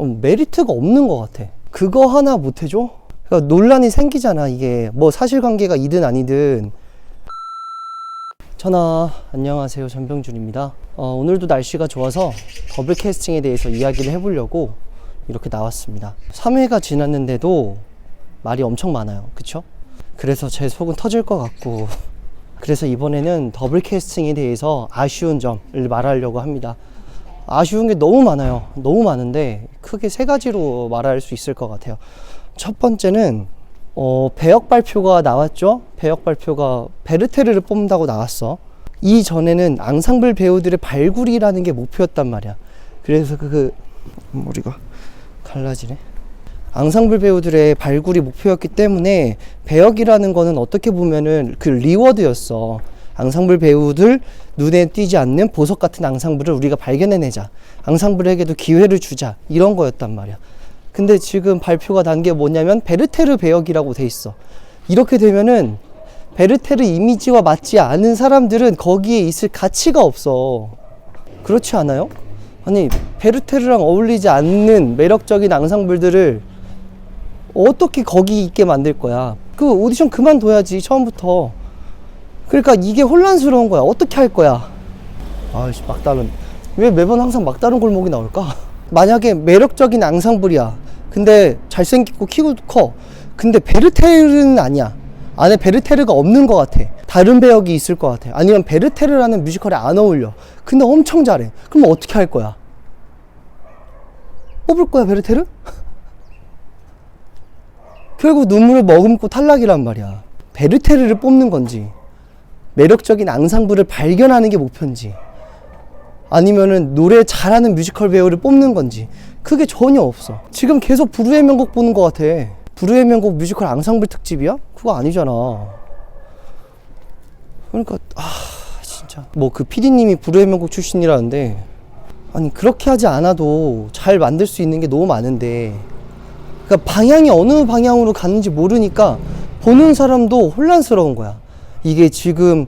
메리트가 없는 것 같아. 그거 하나 못 해줘? 그러니까 논란이 생기잖아. 이게 뭐 사실관계가 이든 아니든. 전하, 안녕하세요. 전병준입니다. 오늘도 날씨가 좋아서 더블 캐스팅에 대해서 이야기를 해보려고 이렇게 나왔습니다. 3회가 지났는데도 말이 엄청 많아요. 그쵸? 그래서 제 속은 터질 것 같고, 그래서 이번에는 더블 캐스팅에 대해서 아쉬운 점을 말하려고 합니다. 아쉬운 게 너무 많아요. 너무 많은데 크게 세 가지로 말할 수 있을 것 같아요. 첫 번째는 배역 발표가 나왔죠. 배역 발표가 베르테르를 뽑는다고 나왔어. 이전에는 앙상블 배우들의 발굴이라는 게 목표였단 말이야. 그래서 머리가 갈라지네. 앙상블 배우들의 발굴이 목표였기 때문에 배역이라는 거는 어떻게 보면은 그 리워드였어. 앙상블 배우들 눈에 띄지 않는 보석 같은 앙상블을 우리가 발견해내자. 앙상블에게도 기회를 주자. 이런 거였단 말이야. 근데 지금 발표가 난 게 뭐냐면 베르테르 배역이라고 돼 있어. 이렇게 되면은 베르테르 이미지와 맞지 않은 사람들은 거기에 있을 가치가 없어. 그렇지 않아요? 아니, 베르테르랑 어울리지 않는 매력적인 앙상블들을 어떻게 거기 있게 만들 거야? 그 오디션 그만둬야지, 처음부터. 그러니까 이게 혼란스러운 거야. 어떻게 할 거야? 아이씨, 막다른. 왜 매번 항상 막다른 골목이 나올까? 만약에 매력적인 앙상블이야. 근데 잘생기고 키도 커. 근데 베르테르는 아니야. 안에 베르테르가 없는 것 같아. 다른 배역이 있을 것 같아. 아니면 베르테르라는 뮤지컬에 안 어울려. 근데 엄청 잘해. 그럼 어떻게 할 거야? 뽑을 거야, 베르테르? 결국 눈물을 머금고 탈락이란 말이야. 베르테르를 뽑는 건지, 매력적인 앙상블을 발견하는 게 목표인지, 아니면은 노래 잘하는 뮤지컬 배우를 뽑는 건지, 그게 전혀 없어. 지금 계속 불후의 명곡 보는 것 같아. 불후의 명곡 뮤지컬 앙상블 특집이야? 그거 아니잖아. 그러니까 진짜 뭐 그 PD님이 불후의 명곡 출신이라는데, 아니 그렇게 하지 않아도 잘 만들 수 있는 게 너무 많은데, 그러니까 방향이 어느 방향으로 가는지 모르니까 보는 사람도 혼란스러운 거야. 이게 지금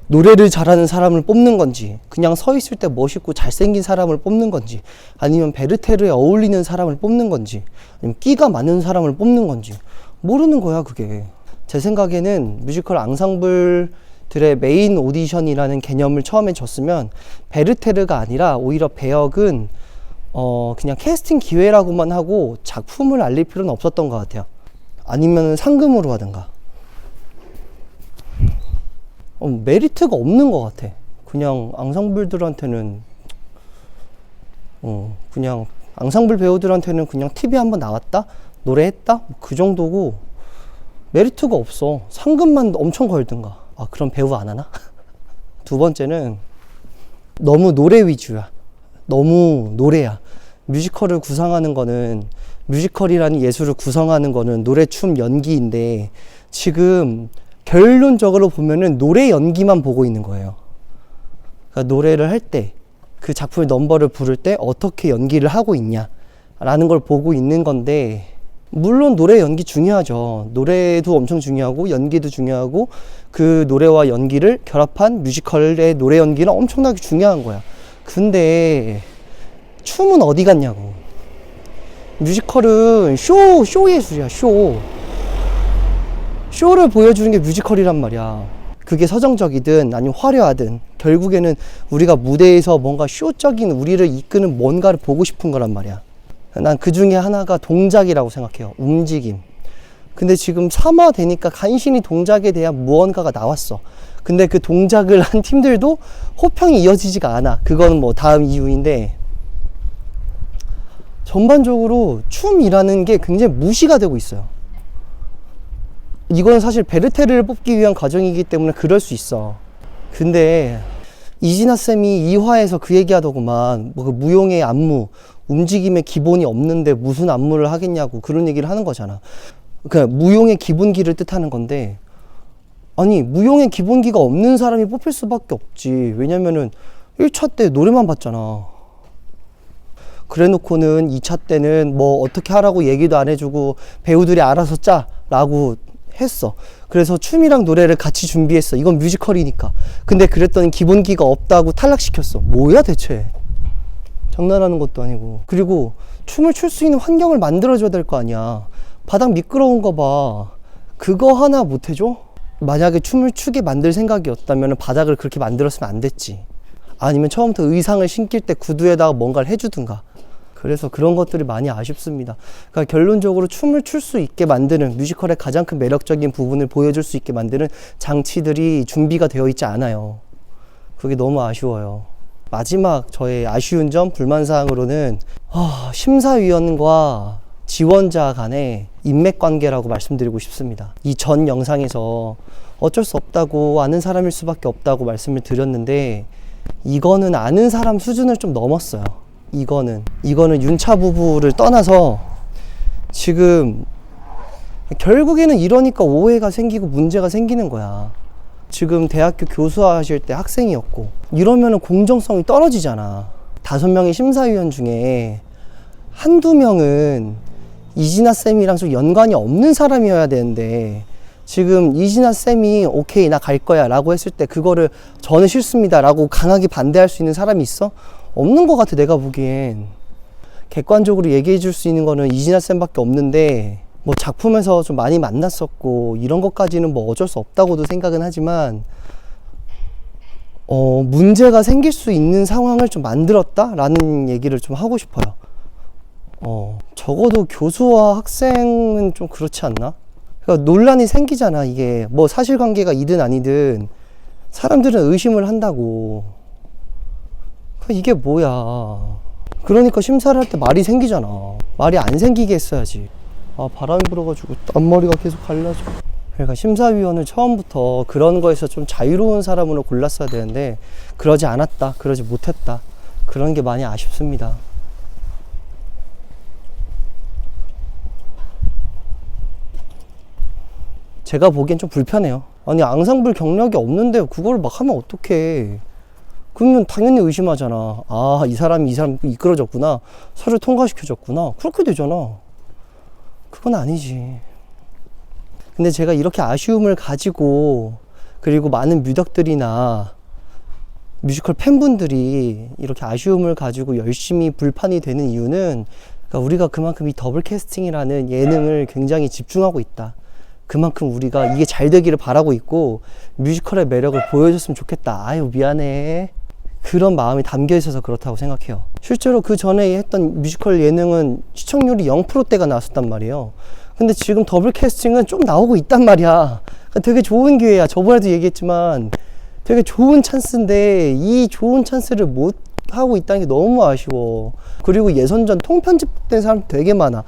노래를 잘하는 사람을 뽑는 건지, 그냥 서 있을 때 멋있고 잘생긴 사람을 뽑는 건지, 아니면 베르테르에 어울리는 사람을 뽑는 건지, 아니면 끼가 많은 사람을 뽑는 건지 모르는 거야. 그게 제 생각에는 뮤지컬 앙상블들의 메인 오디션이라는 개념을 처음에 줬으면 베르테르가 아니라 오히려 배역은 그냥 캐스팅 기회라고만 하고 작품을 알릴 필요는 없었던 것 같아요. 아니면 상금으로 하든가. 메리트가 없는 것 같아. 그냥 앙상블들한테는 그냥 앙상블 배우들한테는 그냥 TV 한번 나왔다? 노래했다? 그 정도고 메리트가 없어. 상금만 엄청 걸든가. 그럼 배우 안 하나? 두 번째는 너무 노래 위주야. 너무 노래야. 뮤지컬을 구성하는 거는, 뮤지컬이라는 예술을 구성하는 거는 노래, 춤, 연기인데 지금 결론적으로 보면은 노래 연기만 보고 있는 거예요. 그러니까 노래를 할 때, 그 작품의 넘버를 부를 때 어떻게 연기를 하고 있냐 라는 걸 보고 있는 건데, 물론 노래 연기 중요하죠. 노래도 엄청 중요하고 연기도 중요하고, 그 노래와 연기를 결합한 뮤지컬의 노래 연기는 엄청나게 중요한 거야. 근데 춤은 어디 갔냐고. 뮤지컬은 쇼 예술이야. 쇼를 보여주는 게 뮤지컬이란 말이야. 그게 서정적이든 아니면 화려하든 결국에는 우리가 무대에서 뭔가 쇼적인 우리를 이끄는 뭔가를 보고 싶은 거란 말이야. 난 그 중에 하나가 동작이라고 생각해요. 움직임. 근데 지금 3화 되니까 간신히 동작에 대한 무언가가 나왔어. 근데 그 동작을 한 팀들도 호평이 이어지지가 않아. 그건 뭐 다음 이유인데, 전반적으로 춤이라는 게 굉장히 무시가 되고 있어요. 이건 사실 베르테르를 뽑기 위한 과정이기 때문에 그럴 수 있어. 근데 이진아 쌤이 2화에서 그 얘기하더구만. 뭐 그 무용의 안무, 움직임의 기본이 없는데 무슨 안무를 하겠냐고 그런 얘기를 하는 거잖아. 그러니까 무용의 기본기를 뜻하는 건데, 아니 무용의 기본기가 없는 사람이 뽑힐 수밖에 없지. 왜냐면은 1차 때 노래만 봤잖아. 그래 놓고는 2차 때는 뭐 어떻게 하라고 얘기도 안 해주고 배우들이 알아서 짜 라고 했어. 그래서 춤이랑 노래를 같이 준비했어. 이건 뮤지컬이니까. 근데 그랬더니 기본기가 없다고 탈락시켰어. 뭐야 대체. 장난하는 것도 아니고. 그리고 춤을 출 수 있는 환경을 만들어줘야 될 거 아니야. 바닥 미끄러운 거 봐. 그거 하나 못 해줘? 만약에 춤을 추게 만들 생각이었다면 바닥을 그렇게 만들었으면 안 됐지. 아니면 처음부터 의상을 신길 때 구두에다가 뭔가를 해주든가. 그래서 그런 것들이 많이 아쉽습니다. 그러니까 결론적으로 춤을 출 수 있게 만드는, 뮤지컬의 가장 큰 매력적인 부분을 보여줄 수 있게 만드는 장치들이 준비가 되어 있지 않아요. 그게 너무 아쉬워요. 마지막 저의 아쉬운 점, 불만사항으로는 심사위원과 지원자 간의 인맥관계라고 말씀드리고 싶습니다. 이 전 영상에서 어쩔 수 없다고, 아는 사람일 수밖에 없다고 말씀을 드렸는데, 이거는 아는 사람 수준을 좀 넘었어요. 이거는 윤차 부부를 떠나서 지금 결국에는 이러니까 오해가 생기고 문제가 생기는 거야. 지금 대학교 교수하실 때 학생이었고, 이러면은 공정성이 떨어지잖아. 5명의 심사위원 중에 한두 명은 이진아 쌤이랑 좀 연관이 없는 사람이어야 되는데, 지금 이진아 쌤이 오케이 나 갈 거야 라고 했을 때 그거를 저는 싫습니다 라고 강하게 반대할 수 있는 사람이 있어? 없는 것 같아. 내가 보기엔 객관적으로 얘기해 줄 수 있는 거는 이진아 쌤밖에 없는데, 뭐 작품에서 좀 많이 만났었고 이런 것까지는 뭐 어쩔 수 없다고도 생각은 하지만, 문제가 생길 수 있는 상황을 좀 만들었다 라는 얘기를 좀 하고 싶어요. 적어도 교수와 학생은 좀 그렇지 않나? 그러니까 논란이 생기잖아. 이게 뭐 사실관계가 이든 아니든 사람들은 의심을 한다고. 이게 뭐야. 그러니까 심사를 할 때 말이 생기잖아. 말이 안 생기게 했어야지. 바람이 불어가지고 앞머리가 계속 갈라져. 그러니까 심사위원을 처음부터 그런 거에서 좀 자유로운 사람으로 골랐어야 되는데 그러지 않았다, 그러지 못했다, 그런 게 많이 아쉽습니다. 제가 보기엔 좀 불편해요. 아니 앙상블 경력이 없는데 그걸 막 하면 어떡해. 그러면 당연히 의심하잖아. 이 사람이 이끌어줬구나, 서류 통과시켜줬구나, 그렇게 되잖아. 그건 아니지. 근데 제가 이렇게 아쉬움을 가지고, 그리고 많은 뮤덕들이나 뮤지컬 팬분들이 이렇게 아쉬움을 가지고 열심히 불판이 되는 이유는, 그러니까 우리가 그만큼 이 더블 캐스팅이라는 예능을 굉장히 집중하고 있다. 그만큼 우리가 이게 잘 되기를 바라고 있고 뮤지컬의 매력을 보여줬으면 좋겠다. 아유 미안해. 그런 마음이 담겨 있어서 그렇다고 생각해요. 실제로 그 전에 했던 뮤지컬 예능은 시청률이 0%대가 나왔었단 말이에요. 근데 지금 더블 캐스팅은 좀 나오고 있단 말이야. 그러니까 되게 좋은 기회야. 저번에도 얘기했지만 되게 좋은 찬스인데 이 좋은 찬스를 못 하고 있다는 게 너무 아쉬워. 그리고 예선전 통편집된 사람 되게 많아.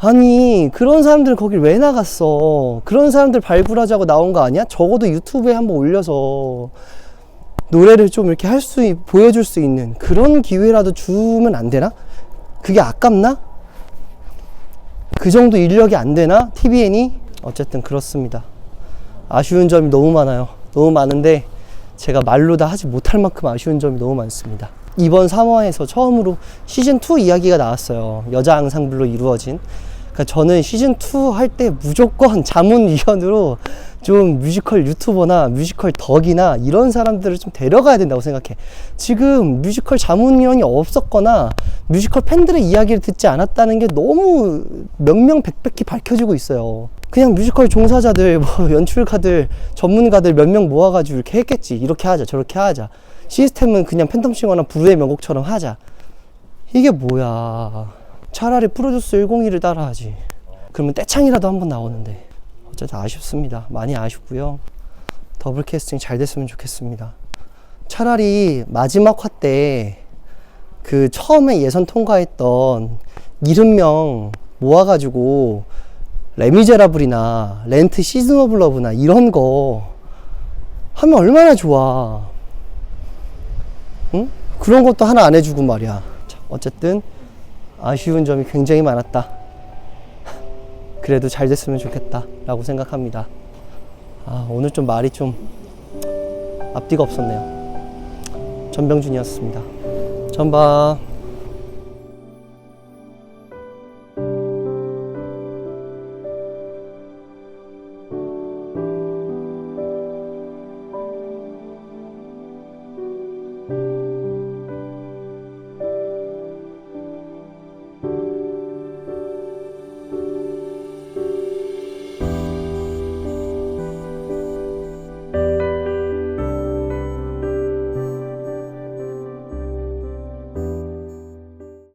아니 그런 사람들 거길 왜 나갔어? 그런 사람들 발굴하자고 나온 거 아니야? 적어도 유튜브에 한번 올려서 노래를 좀 이렇게 보여줄 수 있는 그런 기회라도 주면 안 되나? 그게 아깝나? 그 정도 인력이 안 되나? TVN이? 어쨌든 그렇습니다. 아쉬운 점이 너무 많아요. 너무 많은데 제가 말로 다 하지 못할 만큼 아쉬운 점이 너무 많습니다. 이번 3화에서 처음으로 시즌2 이야기가 나왔어요. 여자 앙상블로 이루어진. 그러니까 저는 시즌2 할 때 무조건 자문위원으로 좀 뮤지컬 유튜버나 뮤지컬 덕이나 이런 사람들을 좀 데려가야 된다고 생각해. 지금 뮤지컬 자문위원이 없었거나 뮤지컬 팬들의 이야기를 듣지 않았다는 게 너무 명명백백히 밝혀지고 있어요. 그냥 뮤지컬 종사자들, 뭐 연출가들, 전문가들 몇 명 모아가지고 이렇게 했겠지. 이렇게 하자, 저렇게 하자. 시스템은 그냥 팬텀싱어나 부르의 명곡처럼 하자. 이게 뭐야. 차라리 프로듀스 101을 따라하지. 그러면 떼창이라도 한번 나오는데. 어쨌든 아쉽습니다. 많이 아쉽고요. 더블 캐스팅 잘 됐으면 좋겠습니다. 차라리 마지막 화 때 그 처음에 예선 통과했던 70명 모아가지고 레미제라블이나 렌트 시즌 오브 러브나 이런 거 하면 얼마나 좋아. 응? 그런 것도 하나 안 해주고 말이야. 자, 어쨌든 아쉬운 점이 굉장히 많았다. 그래도 잘 됐으면 좋겠다 라고 생각합니다. 오늘 좀 말이 좀 앞뒤가 없었네요. 전병준이었습니다. 전봐.